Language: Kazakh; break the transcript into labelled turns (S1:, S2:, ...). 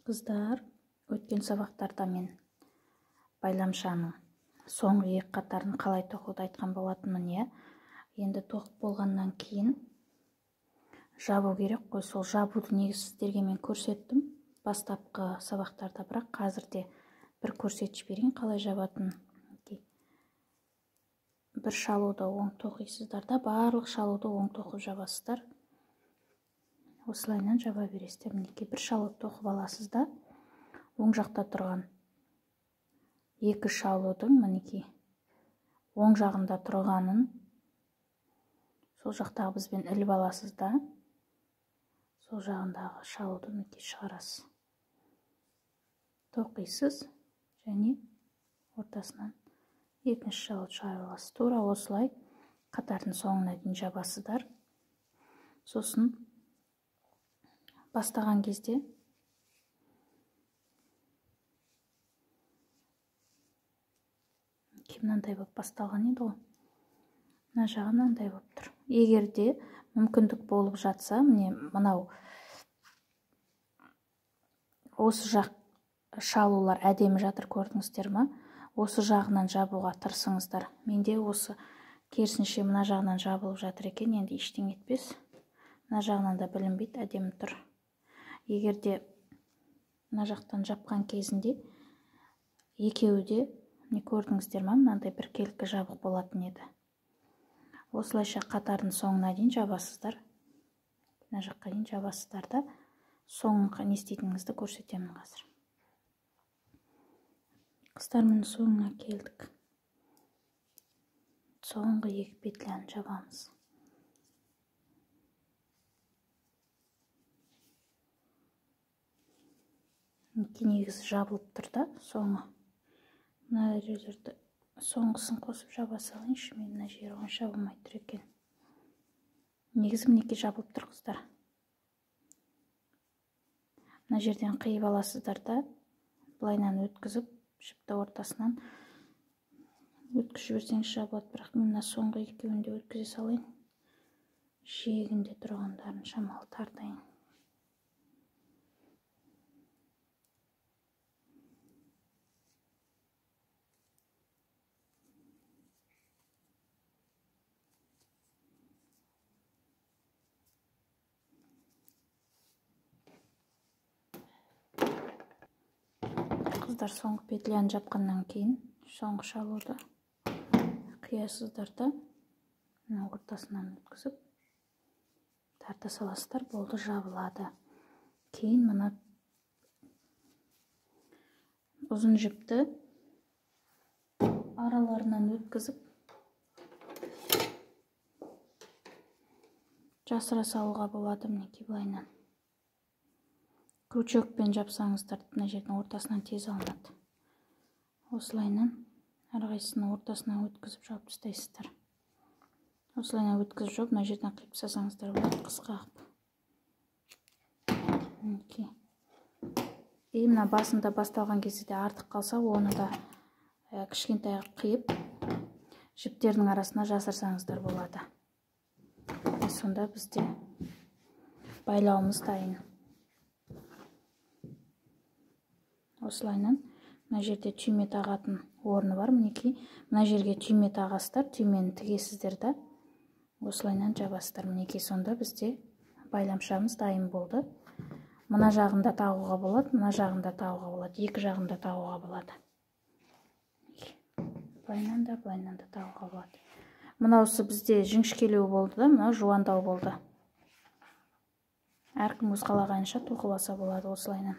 S1: Қыздар, өткен сабақтарда мен байламшаның соңғы екі қатарын қалай тоқуды айтқан болатынмын, иә. Енді тоқып болғаннан кейін жабу керек қой. Сол жабуды негізі сіздерге мен көрсеттім бастапқы сабақтарда, бірақ қазірде бір көрсетіп жіберейін қалай жабатынын. Бір шалуды оң тоқисыздар да, барлық шалуды оң тоқып жабасыздар. Осылайынан жаба бересіздер. Мінекей бір шалуды тоқып аласыз да, оң жақта тұрған екі шалудың мінекей оң жағында тұрғанын сол жақтағы бізбен іліп аласыз да, сол жағындағы шалуды мінекей шығарасыз. Тоқисыз және ортасынан екінші шалуды шығарып аласыз. Тура осылай қатардың соңына дейін жабасыздар. Сосын бастаған кезде мынандай болып басталған еді ғой. Мына жағы мынандай болып тұр. Егер де мүмкіндік болып жатса, міне мынау осы жақ шалулар әдемі жатыр, көрдіңіздер ме? Осы жағынан жабуға тырысыңыздар. Менде осы керісінше мына жағынан жабылып жатыр екен, енді ештеңе етпес. Мына жағынан да білінбейді, әдемі тұр. Егер де мына жақтан жапқан кезінде екеуі де, не көрдіңіздер ме, мынандай бір келкі жабық болатын еді. Осылайша қатардың соңына дейін жабасыздар. Мына жаққа дейін жабасыздар да, соңын не істейтініңізді көрсетемін қазір. Қыздар, міне соңына келдік. Соңғы екі петляны жабамыз. Негізі жабылып тұр да, соңы. Мына жерлерді соңғысын қосып жаба салайыншы, мен мына жері онша болмай тұр екен. Негізі мінекей жабылып тұр, қыздар. Мына жерден қиып аласыздар да, былайынан өткізіп, жіпті ортасынан өткізіп жіберсеңіз жабылады. Бірақ мен мына соңғы екеуінде өткізе салайын. Жиегінде тұрғандарын шамалы тартайын. Қыздар, соңғы петляны жапқаннан кейін соңғы шалуды қиясыздар да, ортасынан өткізіп тарта саласыздар, болды, жабылады. Кейін мына ұзын жіпті араларынан өткізіп жасыра салуға болады. Мінекей былайынан крючокпен жапсаңыздар, мына жердің ортасынан тез алынады. Осылайынан әрқайсысын ортасынан өткізіп жауып тастайсыздар. Осылайынан өткізіп жауып, мына жерден қиып тастасаңыздар болады, қысқа қылып. Мына басында басталған кезде де артық қалса, оны да кішкентай қиып жіптердің арасына жасырсаңыздар болады. Сонда бізде байлауымыз дайын. Осылайынан мына жерде түйме тағатын орны бар. Мінекей мына жерге түйме тағасыздар, түймені тігесіздер да, осылайынан жабасыздар. Мінекей сонда бізде байламшамыз дайын болды. Мына жағында тағуға болады, мына жағында тағуға болады, екі жағында тағуға болады. Былайынан да тағуға болады. Мынаусы бізде жіңішкелеу болды да, мынау жуандау болды. Әркім өз қалағанынша тоқып алса болады осылайынан.